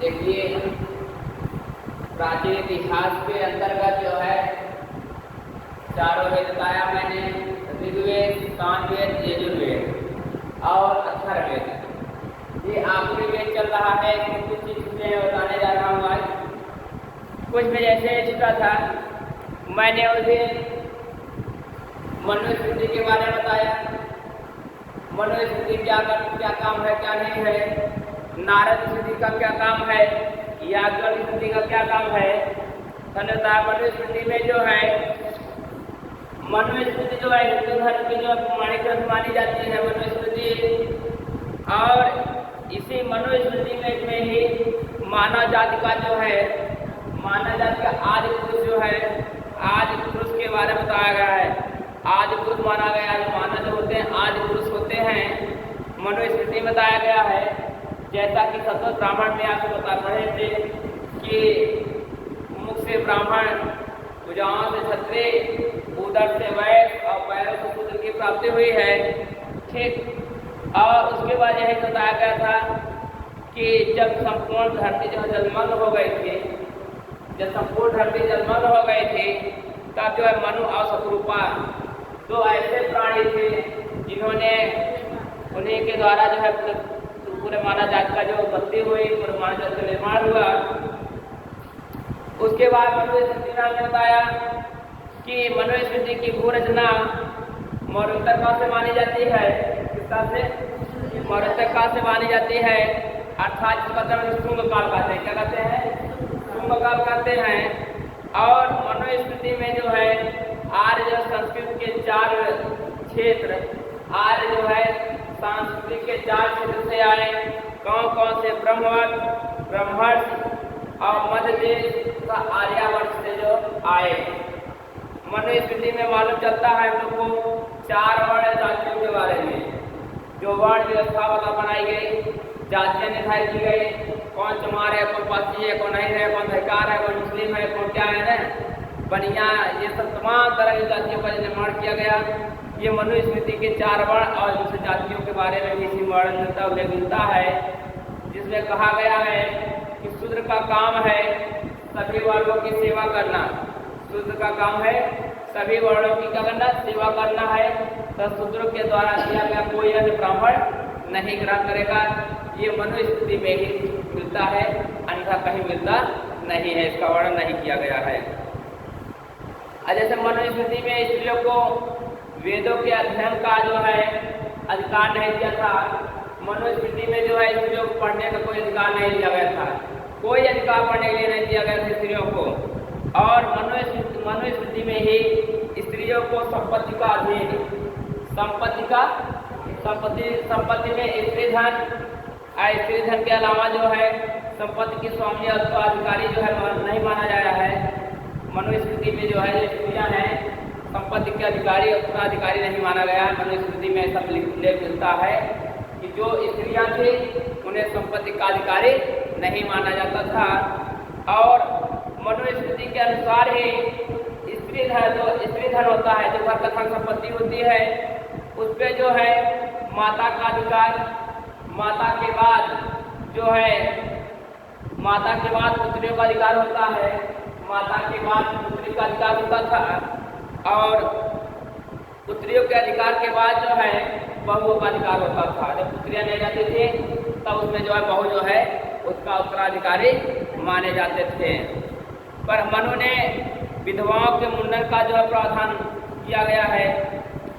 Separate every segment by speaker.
Speaker 1: देखिए, प्राचीन इतिहास के अंतर्गत जो है चारों वेद बताया मैंने, ऋग्वेद, सामवेद, यजुर्वेद और अथर्ववेद। ये आखिरी वेद चल रहा है। कुछ चीजें बताने जा रहा हूँ आज। कुछ में जैसे छुटा था, मैंने उसे मनुस्मृति के बारे में बताया। मनुस्मृति क्या काम है, क्या नहीं है। नारद स्मृति का क्या काम है, याज्ञवल्क्य स्मृति का क्या काम है। धन्यता मनुस्मृति में जो है, मनुस्मृति जो है हिंदू धर्म की जो प्रमाणिक ग्रंथ मानी जाती है मनुस्मृति। और इसी मनुस्मृति में ही मानव जाति का जो है, मानव जाति का आदि पुरुष जो है, आदि पुरुष के बारे में बताया गया है। आदि पुरुष माना गया है। मानव जो होते हैं आदि पुरुष होते हैं, मनुस्मृति में बताया गया है। जैसा कि सतत ब्राह्मण में आपको बता रहे थे कि मुख से ब्राह्मण, भुजाओं से क्षत्रिय, उदर से वैश्य और पैरों से शूद्र की प्राप्ति हुई है। ठीक। और उसके बाद यही बताया गया था कि जब संपूर्ण धरती जो जलमग्न हो गई थी, जब संपूर्ण धरती जलमग्न हो गई थी, तब जो है मनु और शतरूपा दो ऐसे प्राणी थे जिन्होंने, उन्हीं के द्वारा जो है पूरे मानव जाति का जो उत्पत्ति हुई, पूरे मानव जाति का निर्माण हुआ। उसके बाद मनुस्मृति ने बताया कि मनुस्मृति की भू रचना मौर्योत्तर काल से मानी जाती है। किस काल से? मौर्योत्तर काल से मानी जाती है। अर्थात इसका शुंग काल कहते हैं। क्या कहते हैं? शुंग काल कहते हैं। और मनुस्मृति में जो है आर्य संस्कृत के 4 क्षेत्र, आर्य जो है संस्कृति के 4 क्षेत्र से आए। कौन से? ब्रह्मर्ष और मध्य देश का आर्यावर्त से जो आए। मनुस्मृति में मालूम चलता है हम लोग को 4 वर्ण जातियों के बारे में, जो वर्ण व्यवस्था बनाई गई, जातियां निर्धारित की गई। कौन चमार है, कौन पासी है, कौन नहीं है, कौन अधिकार है, कौन मुस्लिम है, कौन क्या है ना, बनिया, ये सब तमाम तरह की जातियों का निर्माण किया गया। ये मनुस्मृति के 4 वर्ण और दूसरी जातियों के बारे में भी इसी वर्ण मिलता उल्लेख मिलता है, जिसमें कहा गया है कि शूद्र का काम है सभी वर्णों की सेवा करना। शूद्र का काम है सभी वर्णों की क्या करना? सेवा करना है। तो शूद्र के द्वारा दिया गया कोई अन्य ब्राह्मण नहीं ग्रहण करेगा। ये मनुस्मृति में ही मिलता है, अन्यथा कहीं मिलता नहीं है। इसका वर्णन नहीं किया गया है। जैसे मनुस्मृति में स्त्रियों को वेदों के अध्ययन का जो है अधिकार नहीं दिया था। मनुस्मृति में जो है स्त्रियों को पढ़ने का कोई अधिकार नहीं दिया गया था। कोई अधिकार पढ़ने के लिए नहीं दिया गया था स्त्रियों को। और मनुस्मृति में ही स्त्रियों को संपत्ति का अधीन, संपत्ति में स्त्री धन के अलावा जो है संपत्ति की स्वामी अधिकारी जो है नहीं माना जाया है। मनुस्मृति में जो है स्त्रियां हैं संपत्ति के अधिकारी, उत्तराधिकारी नहीं माना गया है। मनुस्मृति में ऐसा उल्लेख मिलता है कि जो स्त्रियां थी उन्हें संपत्ति का अधिकारी नहीं माना जाता था। और मनुस्मृति के अनुसार ही स्त्री धन होता है, जो घर का संपत्ति होती है, उस पर जो है माता का अधिकार, माता के बाद जो है, माता के बाद पुत्रियों का अधिकार होता है, माता के बाद पुत्री का अधिकार होता था। और पुत्रियों के अधिकार के बाद जो है बहुओं का अधिकार होता था। जब पुत्रियां नहीं जाती थी तब उसमें जो है बहू जो है उसका उत्तराधिकारी माने जाते थे। पर मनु ने विधवाओं के मुंडन का जो है प्रावधान किया गया है।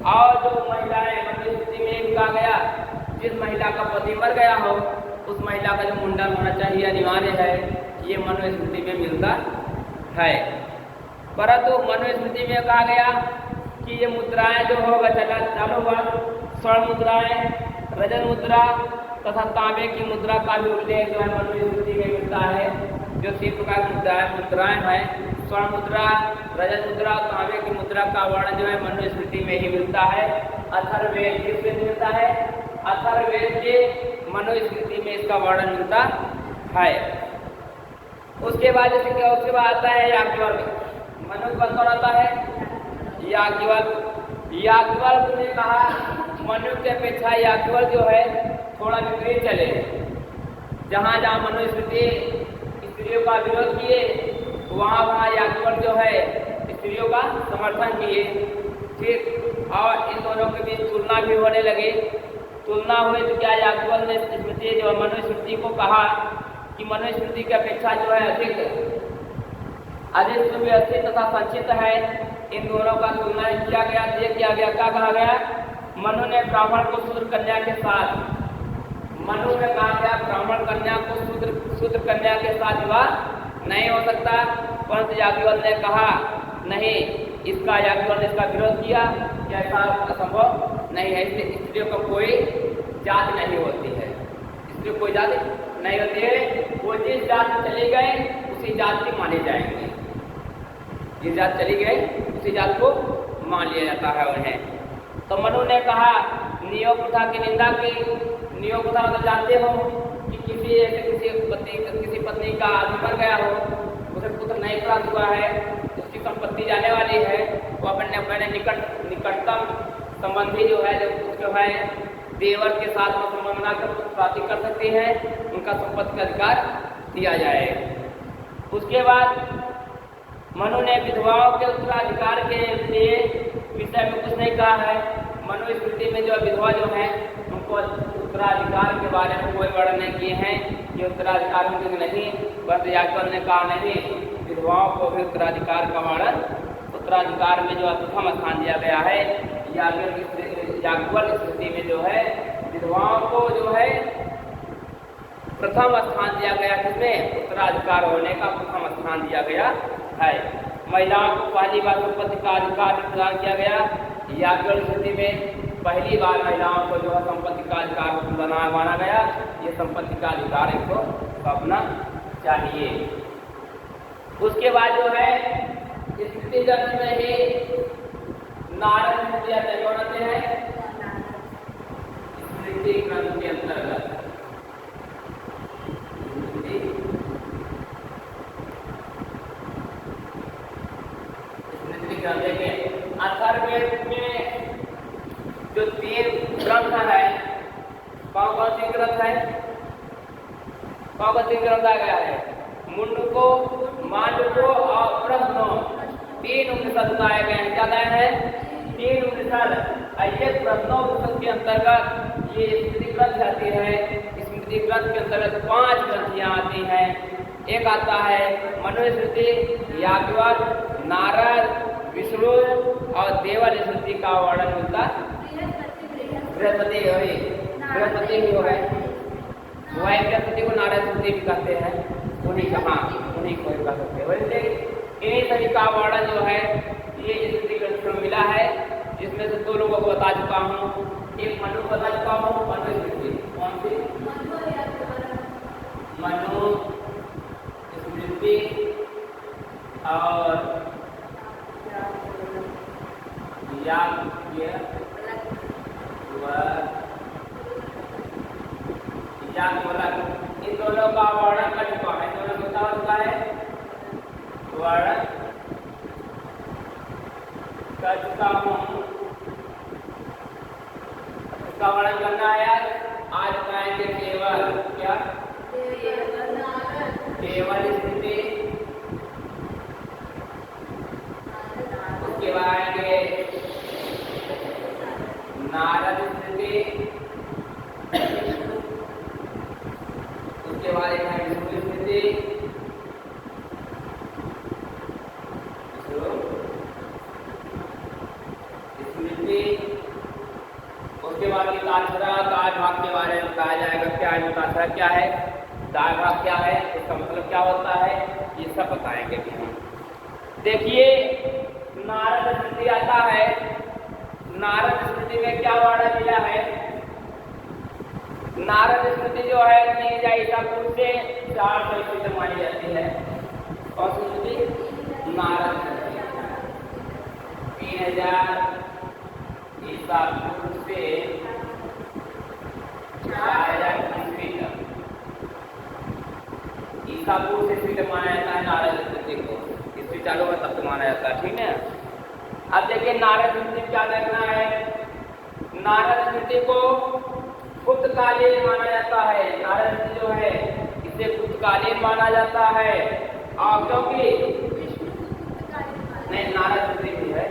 Speaker 1: और जो महिलाएं, मनुस्मृति में भी कहा गया जिस महिला का पति मर गया हो उस महिला का जो मुंडन होना चाहिए अनिवार्य है। ये मनुस्मृति में मिलता है। परंतु मनुस्मृति में कहा गया कि ये मुद्राएं जो होगा चालू हुआ, स्वर्ण मुद्राएं, रजत मुद्रा तथा तांबे की मुद्रा का भी उल्लेख जो है मनुस्मृति में मिलता है। जो 3 प्रकार की मुद्राएं हैं, स्वर्ण मुद्रा, रजत मुद्रा, तांबे की मुद्रा का वर्ण जो है मनुस्मृति में ही मिलता है। अथर्ववेद किसमें मिलता है? अथर्ववेद के मनुस्मृति में इसका वर्णन मिलता है। उसके बाद जैसे क्या, उसके बाद आता है याज्ञवल्क्य। मनु का कौन आता है? याज्ञवल्क्य ने कहा मनु की अपेक्षा याज्ञवल्क्य जो है थोड़ा विपरीत चले। जहाँ जहाँ मनुस्मृति स्त्रियों का विरोध किए, वहाँ वहाँ याज्ञवल्क्य जो है स्त्रियों का समर्थन किए। ठीक, और इन दोनों के बीच तुलना भी होने लगी। तुलना हुई तो क्या याज्ञवल्क्य ने स्मृति जो मनुस्मृति को कहा कि मनुस्मृति की अपेक्षा जो है अधिक सुव्यवस्थित तथा संक्षिप्त है। इन दोनों का तुलना किया गया, ये किया गया, क्या कहा गया? मनु ने ब्राह्मण को शूद्र कन्या के साथ, मनु ने कहा गया ब्राह्मण कन्या को शूद्र कन्या के साथ विवाह नहीं हो सकता, परंतु याज्ञवल्क्य ने कहा नहीं, इसका याज्ञवल्क्य ने इसका विरोध किया कि ऐसा असंभव नहीं है, इसलिए स्त्रियों को कोई जाति नहीं होती है, स्त्रियों कोई जाति नहीं होती है, वो जिस जात में चले गए उसी जात के माने जाएंगे, जिस जात चली गए उसी जात को मान लिया जाता है उन्हें। तो मनु ने कहा नियोग प्रथा की निंदा की। नियोग प्रथा मतलब जानते हो कि किसी पत्नी का आदमी मर गया हो, उसे पुत्र नहीं प्राप्त हुआ है, उसकी संपत्ति जाने वाली है, वो अपने निकटतम संबंधी जो है देवर के साथ में संबंध बनाकर प्राप्ति कर सकती है, उनका संपत्ति का अधिकार दिया जाए। उसके बाद मनु ने विधवाओं के उत्तराधिकार के लिए विषय में कुछ नहीं कहा है। मनुस्मृति में जो विधवा जो है उनको उत्तराधिकार के बारे में कोई वर्णन नहीं किए हैं, ये उत्तराधिकार उनके नहीं, बस याज्ञवल्क्य ने कहा नहीं, विधवाओं को भी उत्तराधिकार का वर्णन, उत्तराधिकार में जो प्रथम स्थान दिया गया है। याज्ञवल्क्य स्मृति में जो है विधवाओं को जो है प्रथम स्थान दिया गया, जिसमें उत्तराधिकार होने का प्रथम स्थान दिया गया है। महिलाओं को पहली बार संपत्ति का अधिकार प्रदान किया गया। याज्ञवल्क्य स्मृति में पहली बार महिलाओं को जो है संपत्ति का अधिकार माना गया। ये संपत्ति का अधिकार इनको अपना चाहिए। उसके बाद जो है स्मृति ग्रंथ में ही नारद स्मृति आते हैं स्मृति ग्रंथ के अंतर्गत। अथर्ववेद में जो 3 ग्रंथ है, कौन से ग्रंथ है? कौन से ग्रंथ आ गया है? मुंडको, मांडको और प्रश्नो, 3 उपनिषद बताए गए हैं। क्या गए हैं? 3 उपनिषद। ये प्रश्नोपनिषद के अंतर्गत ये स्मृति ग्रंथ आती है। स्मृति ग्रंथ के अंतर्गत 5 ग्रंथियाँ आती हैं। एक आता है मनुस्मृति, याज्ञवल्क्य, नारद, विष्णु और देवल स्मृति का वर्णन मिलता बृहस्पति ही हो गए। वही बृहस्पति को नारद स्मृति भी कहते हैं, उन्हीं को कह सकते हैं। वैसे इन्हीं सभी का वर्णन जो है ये स्मृति ग्रंथ में मिला है, जिसमें से 2 लोगों को बता चुका हूँ। एक मनु बता चुका हूँ, मनुस्मृति। कौन सी? मनु स्मृति और याज्ञवल्क्य, इन दोनों का वर्णन कर चुका है। दोनों बता चुका है, वर्णन कर चुका हूँ। इसका वर्णन करना है आज बताएंगे केवल क्या? केवल स्मृति। उसके बाद आएंगे नारद स्मृति। उसके बाद है विष्णु स्मृति। उसके बाद दाल भाग के बारे में बताया जाएगा। क्या है ताछरा, क्या है दाल भाग, क्या है उसका मतलब क्या होता है, ये सब बताएंगे भी हम। देखिए नारद स्मृति आता है। नारद स्मृति में क्या वर्णन मिला है? नारद स्मृति जो है ईसा पूर्व से 400 ईस्वी तक मानी जाती है। कौन सी स्मृति? नारद स्मृति 3000 ईसा पूर्व से 4000 ईस्वी तक, ईसा पूर्व से ईस्वी तक माना जाता है नारद स्मृति को। ईस्वी चालू में तब माना जाता है, ठीक है। अब देखिए नारद स्मृति क्या देखना है। नारद स्मृति को गुप्त कालीन माना जाता है। नारद स्मृति जो है गुप्तकालीन माना जाता है। और क्योंकि नहीं, नारद स्मृति भी है,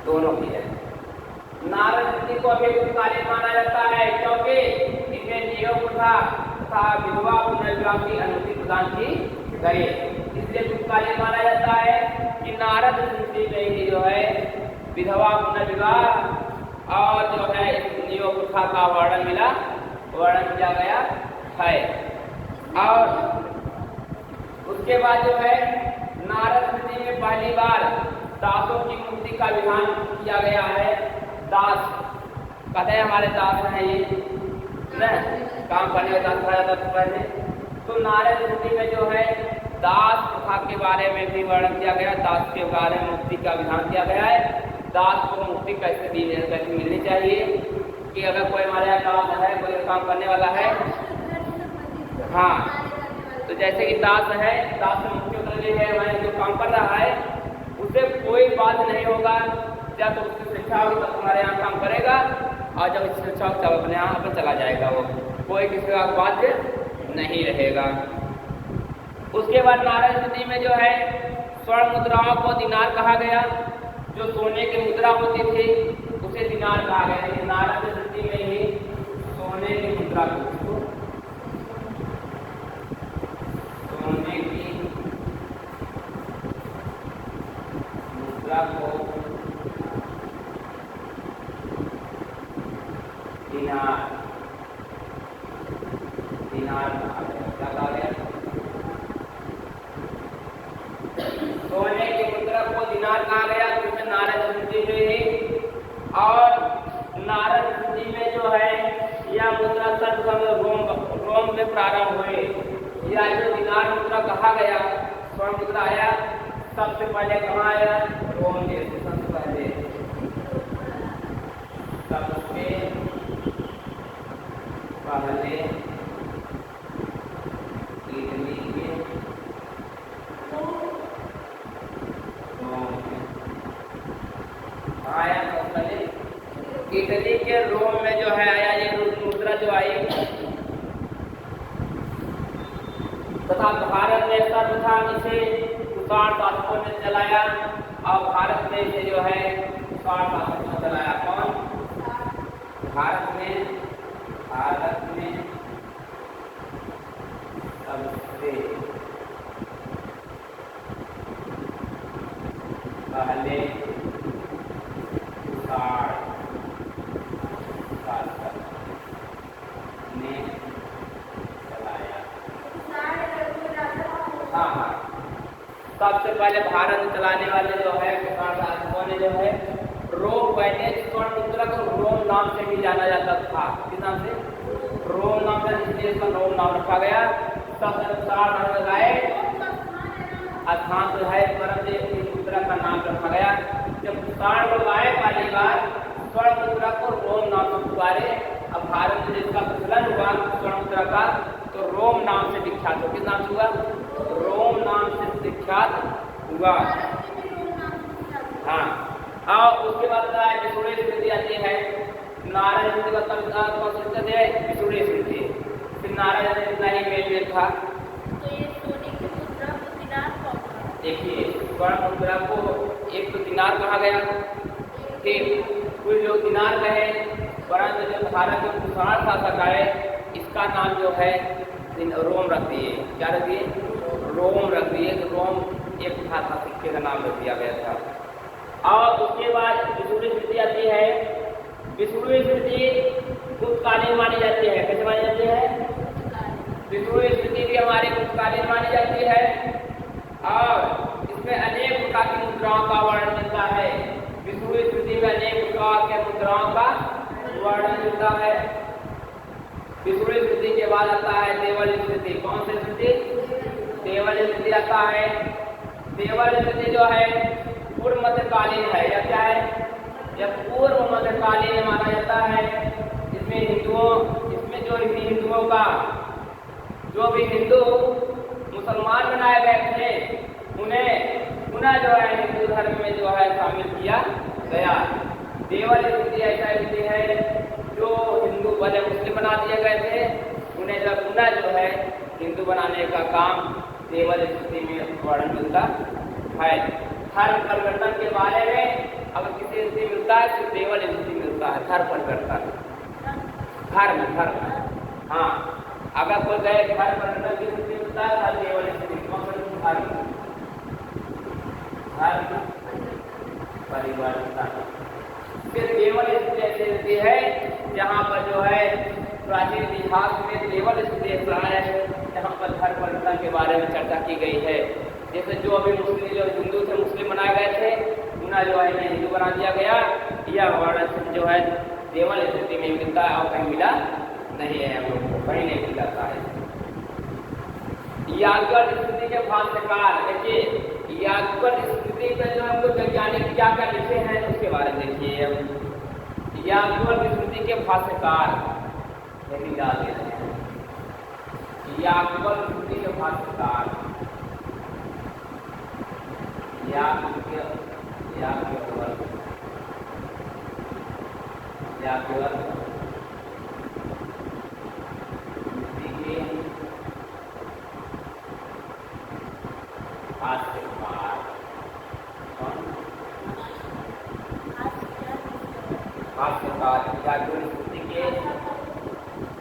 Speaker 1: दोनों की है। नारद स्मृति को अभी गुप्तकालीन माना जाता है क्योंकि इनमें नियोग प्रथा तथा विधवा पुनर्विवाह की अनुमति प्रदान की गई, इसलिए गुप्तकालीन माना जाता है कि नारद स्मृति में ही जो है विधवा पुनर्विवाह और जो है नियोग प्रथा का वर्णन किया गया है। और उसके बाद जो है नारद स्मृति में पहली बार दासों की मुक्ति का विधान किया गया है। दास कहते हैं हमारे दास हैं ये न काम करने का दास कहा जाता पहले। तो नारद स्मृति में जो है दास प्रथा के बारे में भी वर्णन किया गया, दास के बारे में मुक्ति का विधान किया गया है। दास को मुक्ति कैसे मिलनी चाहिए कि अगर कोई हमारे यहाँ दास है, कोई काम करने वाला है, हाँ, तो जैसे कि दास है, दास में मुक्ति उतरने है, हमारे जो काम कर रहा है उसे कोई बात नहीं होगा, जब तो उसकी शिक्षा होगी तब हमारे यहाँ काम करेगा, और जब उसकी शिक्षा होगी तब अपने यहाँ पर चला जाएगा, वो कोई किसी का बाध्य नहीं रहेगा। उसके बाद नारद स्मृति में जो है स्वर्ण मुद्राओं को दिनार कहा गया, जो सोने की मुद्रा होती थी उसे दिनार कहा गया। नारद स्मृति में ही सोने की मुद्रा को, सोने की मुद्रा को दिनार कहा गया। क्या कहा गया? सोने की मुद्रा को दिनार कहा गया, जिसमें नारद स्मृति में ही। और नारद स्मृति में जो है यह मुद्रा सर्वप्रथम रोम में प्रारंभ हुए। यह जो दिनार मुद्रा कहा गया, स्वर्ण मुद्रा आया सबसे पहले कहाँ आया? रोम देश से सबसे पहले, इटली के आया, इटली के रोम में जो है आया ये मुद्रा जो आई, तथा भारत में सर्वप्रथम इसे कुषाण शासकों ने चलाया। और भारत में इसे जो है कुषाण शासकों ने चलाया। कौन? भारत में सबसे पहले कुषाण शासक ने चलाया। हाँ, सबसे पहले भारत में चलाने वाले जो है कुषाण शासकों ने जो है रोम, पहले स्वर्ण मुद्रा को रोम नाम से भी जाना जाता था। किस नाम से? रोम नाम से, इसलिए इसका रोम नाम रखा गया। लगाए स्थान जो है परम की मुद्रा का नाम रखा गया। जब कुषाण लोग आए पहली बार स्वर्ण मुद्रा को रोम नाम से पुकारे। अब भारत में जिसका प्रचलन हुआ स्वर्ण मुद्रा का, तो रोम नाम से विख्यात हो। किस नाम से हुआ? रोम नाम से विख्यात हुआ। हाँ, और उसके बाद विष्णु स्मृति आती है। नारायण स्मृति का संस्कृत है विष्णु स्मृति। फिर नारायण इतना ही मेल था।
Speaker 2: तो ये सोने की मुद्रा को दिनार कहा?
Speaker 1: देखिए, स्वर्ण मुद्रा को एक तो दिनार कहा गया, फिर कुछ लोग दिनार कहे, परंतु जो भारत में कुषाण शासक आए इसका नाम जो है रोम रख दिए। क्या रख दिए? रोम रख दिए। तो रोम एक था सिक्के का नाम रख दिया गया था। और उसके बाद विष्णु स्मृति आती है। विष्णु स्मृति गुप्तकालीन मानी जाती है। कैसे मानी जाती है? विष्णु स्मृति भी हमारी गुप्तकालीन मानी जाती है और इसमें अनेक प्रकार की मुद्राओं का वर्णन मिलता है। विष्णु स्मृति में अनेक प्रकार के मुद्राओं का वर्णन मिलता है। विष्णु स्मृति के बाद आता है देवल स्मृति। कौन सी स्मृति? देवल स्मृति आता है। देवल स्मृति जो है पूर्व मध्यकालीन है। यह क्या है? यह पूर्व मध्यकालीन माना जाता है। इसमें हिंदुओं का जो भी हिंदू मुसलमान बनाए गए थे उन्हें पुनः जो है हिंदू धर्म में जो है शामिल किया गया। देवल स्मृति ऐसा स्मृति है जो हिंदू पहले मुस्लिम बना दिए गए थे, उन्हें जब पुनः जो है हिंदू बनाने का काम देवल स्थिति में वर्णन मिलता है। धर्म परिवर्तन के बारे में अगर किसी स्थिति मिलता है तो देवल स्थिति मिलता है। धर्म परिवर्तन, धर्म हाँ, अगर कोई गए धर्म परिवर्तन की स्थिति मिलता है तो देवल स्थिति धर्म परिवर्तन। फिर देवल स्थिति ऐसी स्थिति है जहाँ पर जो है प्राचीन इतिहास में देवल स्थिति है जहाँ पर धर्म परिवर्तन के बारे में चर्चा की गई है। जैसे जो अभी मुस्लिम जो हिंदू थे मुस्लिम बनाए गए थे उन्हें जो है इन्हें हिंदू बना दिया गया। यह वर्णन जो है देवल स्थिति में मिलता है और कहीं मिला नहीं है, हम लोग को कहीं नहीं मिल जाता है। याज्ञवल्क स्थिति के भाष्यकार देखिए, याज्ञवल्क स्थिति पर जो हमको वैज्ञानिक क्या क्या लिखे हैं उसके बारे में देखिए। याज्ञवल्क स्थिति के भाष्यकार यदि डाल दे रहे हैं, याज्ञवल्क स्थिति के भाष्यकार याज्ञवल्क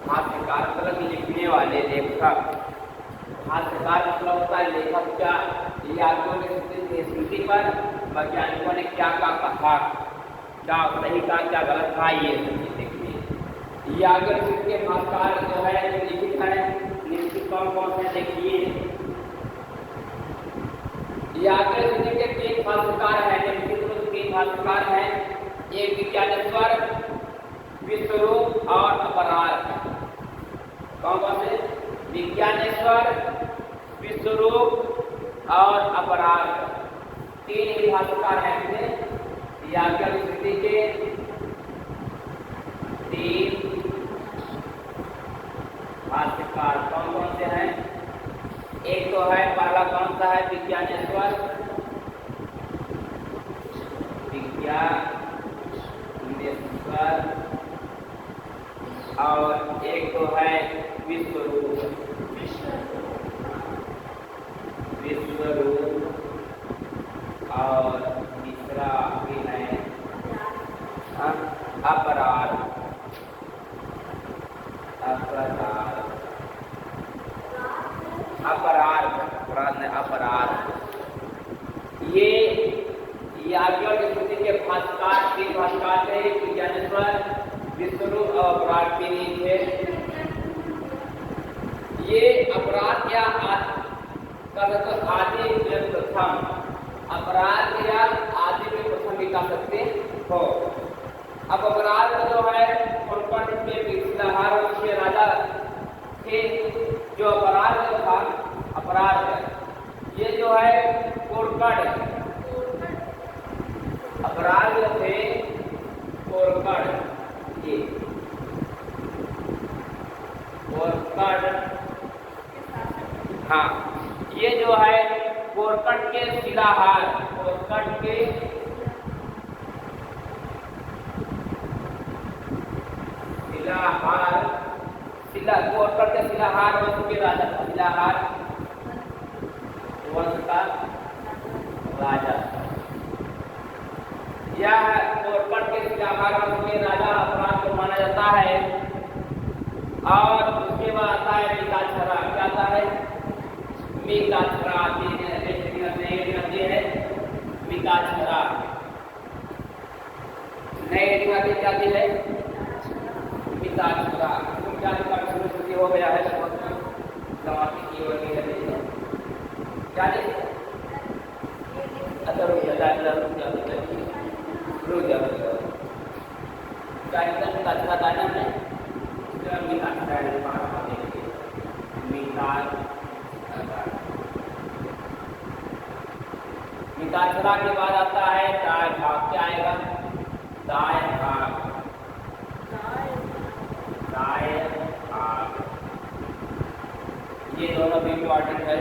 Speaker 1: भाष्यकार मतलब लिखने वाले लेखक। भाष्यकार मतलब होता है लेखक। क्या याज्ञवल्क स्थिति पर वैज्ञानिकों ने क्या क्या कहा, क्या सही कहा क्या गलत कहा, ये देखिए। याज्ञवल्क स्थिति के भाष्यकार जो है जो लिखित है निश्चित कौन कौन से देखिए। याज्ञवल्क स्थिति के 3 भाष्यकार हैं, निश्चित रूप से 3 भाष्यकार हैं। एक विज्ञानेश्वर, विश्वरूप और अपरार्थ। कौन कौन से? विज्ञानेश्वर, विश्वरूप और अपरार्थ, 3 ही भाष्यकार हैं। याज्ञवल्क स्थिति के 3 भाष्यकार कौन कौन से हैं? एक तो है, पहला कौन सा है? विज्ञानेश्वर, और एक तो है विश्वरूप और तीसरा भी है अपरार्थ। ये याज्ञवल्क स्थिति के भाष्यकार 3 भाष्यकार थे, विज्ञानेश्वर, विश्वरूप और अपरार्थ के लिए थे। ये अपराध या आदि में प्रथम, अपराध या आदि में प्रथम भी कह सकते हो। अब अपराध जो है कोरकट के पिछलाहार वंश के राजा थे। जो अपराध जो था, अपराध ये जो है कोरकट, अपराध जो थे कोरकट, ये कोरकट, हाँ, ये जो है कोरकट के शिलाहार, कोरकट के कोरकट के शिलाहार वंश के राजा, शिलाहार वंश का राजा। यह कोरकट के शिलाहार वंश के राजा अपराध को माना जाता है। और उसके बाद आता है मिकाछरा। क्या आता है? मिकाछरा आती है, मिकाछरा नए क्या आती है? मिकाछरा। क्या शुरू हो गया है समाप्ति की ओर क्या नहीं? अच्छा रुक जा, मिकाछरा था ना हमने, मिकाछरा के बाद आता है दाय भाग। क्या आएगा? दाय भाग, दाय भाग। ये दोनों भी इम्पोर्टेंट है।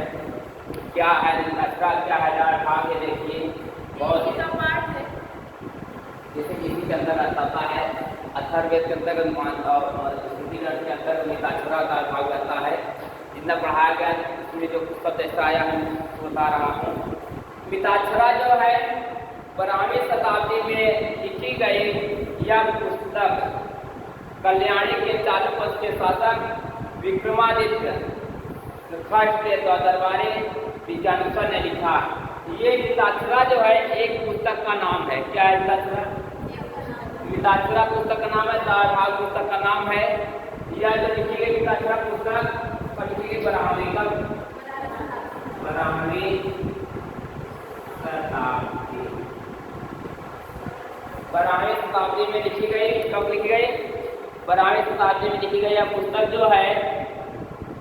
Speaker 1: क्या है मिकाछरा, क्या है दाय भाग? ये देखिए बहुत जैसे किसी के अंदर आता है अथर्ववेद के अंतर्गत स्मृति ग्रंथ के अंदर मिताक्षरा का भाग रहता है। जितना पढ़ाया गया इसमें जो पुस्तक ऐसा आया है बता रहा हूँ। मिताक्षरा जो है 12वीं शताब्दी में लिखी गई यह पुस्तक कल्याणी के चालुक वंश के शासक विक्रमादित्य फर्स्ट के दरबारी विज्ञानेश्वर ने लिखा। ये मिताक्षरा जो है एक पुस्तक का नाम है। क्या है मिताक्षरा? मिताक्षरा पुस्तक का नाम है, दारभाग पुस्तक का नाम है। यह जो लिखी गई मिताक्षरा पुस्तक लिखी गई 12वीं शताब्दी में लिखी गई। कब लिखी गई? 12वीं शताब्दी में लिखी गई। यह पुस्तक जो है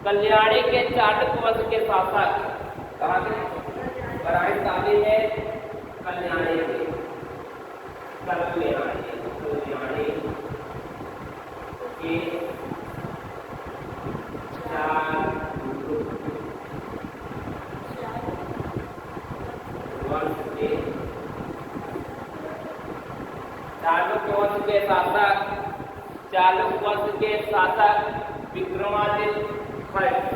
Speaker 1: कल्याणी के चालुक वंश के शासक, कहाँ के? 12वीं शताब्दी में कल्याणी के चालुक वंश के शासक विक्रमादित्य फर्स्ट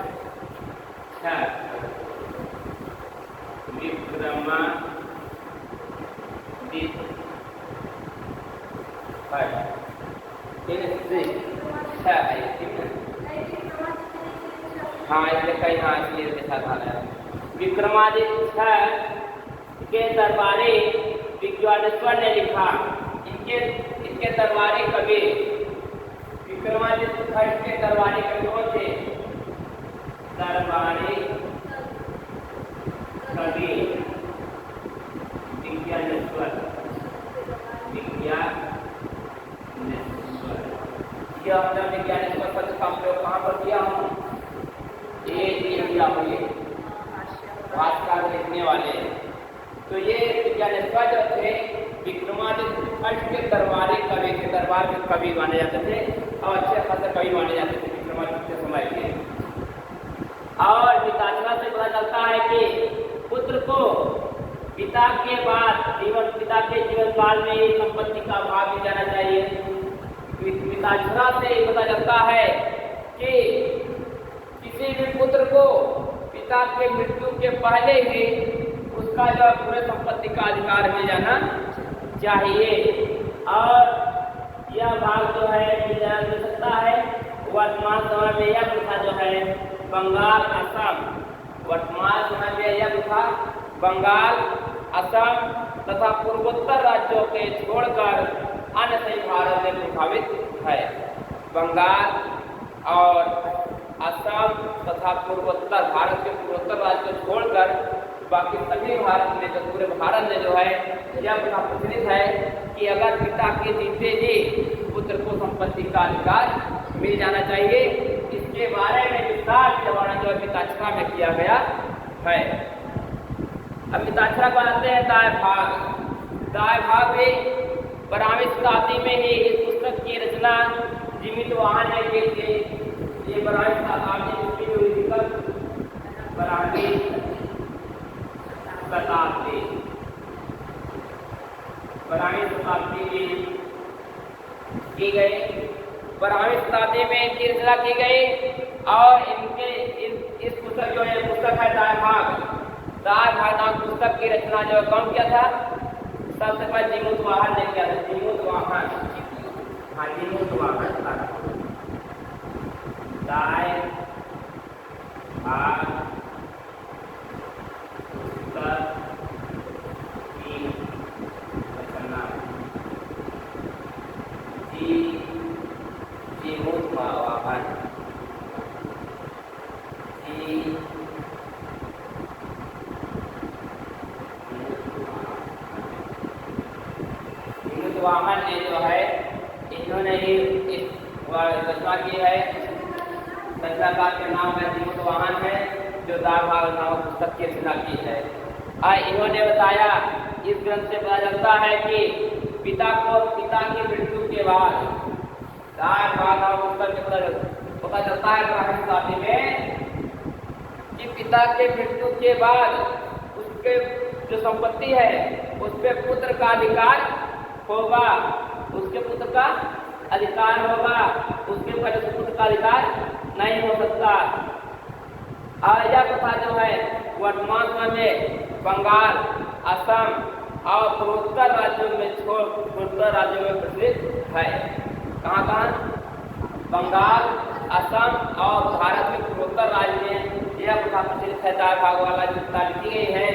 Speaker 1: हाँ इसलिए कहीं हाँ इसलिए लिखा था विक्रमादित्य के दरबारी विज्ञानेश्वर ने लिखा। इनके दरबारी कवि विक्रमादित्य फर्स्ट के दरबारी कवि कौन थे? दरबारी कवि विज्ञानेश्वर। यह हमने विज्ञानेश्वर पद का प्रयोग कहाँ पर किया हूँ? भास्कर लिखने वाले। तो ये विज्ञानेश्वर जो थे विक्रमादित्य फर्स्ट के दरबारी कवि के दरबार में कवि माने जाते थे और अच्छे खासे कवि माने जाते थे विक्रमादित्य के समय के। और मिताक्षरा से पता चलता है कि पुत्र को पिता के जीवन काल में ही संपत्ति का भाग भी जाना चाहिए। मिताक्षरा से पता चलता है कि किसी भी पुत्र को पिता के मृत्यु के पहले ही उसका जो पूरे संपत्ति का अधिकार मिल जाना चाहिए। और यह भाग जो है मिल सकता है वर्तमान समय में। यह प्रथा जो है बंगाल, असम, वर्तमान समय में यह प्रथा बंगाल, असम तथा पूर्वोत्तर राज्यों के छोड़कर अन्य सभी भारत में प्रभावित है। बंगाल और असम तथा पूर्वोत्तर भारत के पूर्वोत्तर राज्य को छोड़कर बाकी सभी भारत में जो पूरे भारत में जो है यह प्रथा प्रचलित है कि अगर पिता के जीते जी पुत्र को संपत्ति का अधिकार मिल जाना चाहिए। इसके बारे में विस्तार से वर्णन जो मिताक्षरा में किया गया है। अब मिताक्षरा को आते हैं दाय भाग भी 12वीं शताब्दी में ही इस पुस्तक की रचना जिमितवाहन ने की थी। ये 12वीं शताब्दी में की हुई थी। 12वीं शताब्दी में की गई। 12वीं शताब्दी में इनकी रचना की गई और इस पुस्तक जो है पुस्तक है दाय भाग नाम पुस्तक की रचना जो कौन किया था? सबसे पहले जिमुतवाहन ने किया था। जिमुतवाहन दाय भाग पुस्तक की रचना जिमुतवाहन वाहन ने जो है इन्होंने ही इस रचना की है। रचनाकार के नाम है जिमुतवाहन है जो दाय भाग नामक पुस्तक की रचना की है। इन्होंने बताया इस ग्रंथ से पता चलता है कि पिता की मृत्यु के बाद दाय भाग नामक पुस्तक से पता चलता है 12वीं शताब्दी में कि पिता के मृत्यु के बाद उसके जो संपत्ति है उस पर पुत्र का अधिकार होगा। उसके पुत्र का अधिकार होगा उसके पहले पुत्र का अधिकार नहीं हो सकता। और यह प्रथा जो है वर्तमान समय में बंगाल, असम और पूर्वोत्तर राज्यों में पूर्वोत्तर राज्यों में प्रचलित है। कहाँ कहाँ? बंगाल, असम और भारत के पूर्वोत्तर राज्य में यह प्रथा प्रचलित है। 4 भाग वाला जो प्रथा लिखी गई है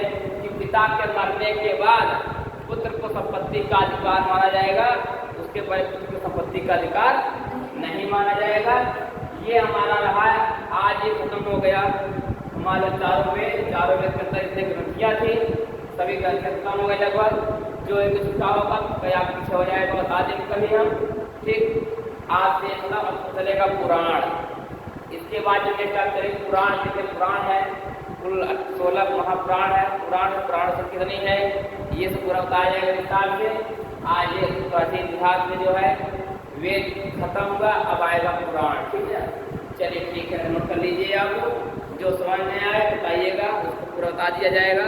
Speaker 1: कि पिता के मरने के बाद पुत्र को संपत्ति का अधिकार माना जाएगा, उसके पहले पुत्र को संपत्ति का अधिकार नहीं माना जाएगा। ये हमारा रहा है, आज ये खत्म हो गया। हमारे चारों वेद के अंदर इतने ग्रंथियाँ थी, सभी ग्रंथ खत्म हो गए लगभग। जो एक छूटा होगा कहीं आप पीछे हो जाएगा, बता देंगे कभी हम। ठीक, आज से मतलब चलेगा पुराण। इसके बाद जो स्टार्ट करेंगे पुराण। कितने पुराण है? कुल 16 महापुराण है। पुराण से कितनी है ये सब पूरा बताया जाएगा विस्तार से। आज ये प्राचीन इतिहास में जो है वेद खत्म हुआ, अब आएगा पुराण। ठीक है, चलिए ठीक है, नोट कर लीजिए। आप जो समझ में आए बताइएगा, उसको पूरा बता दिया जाएगा।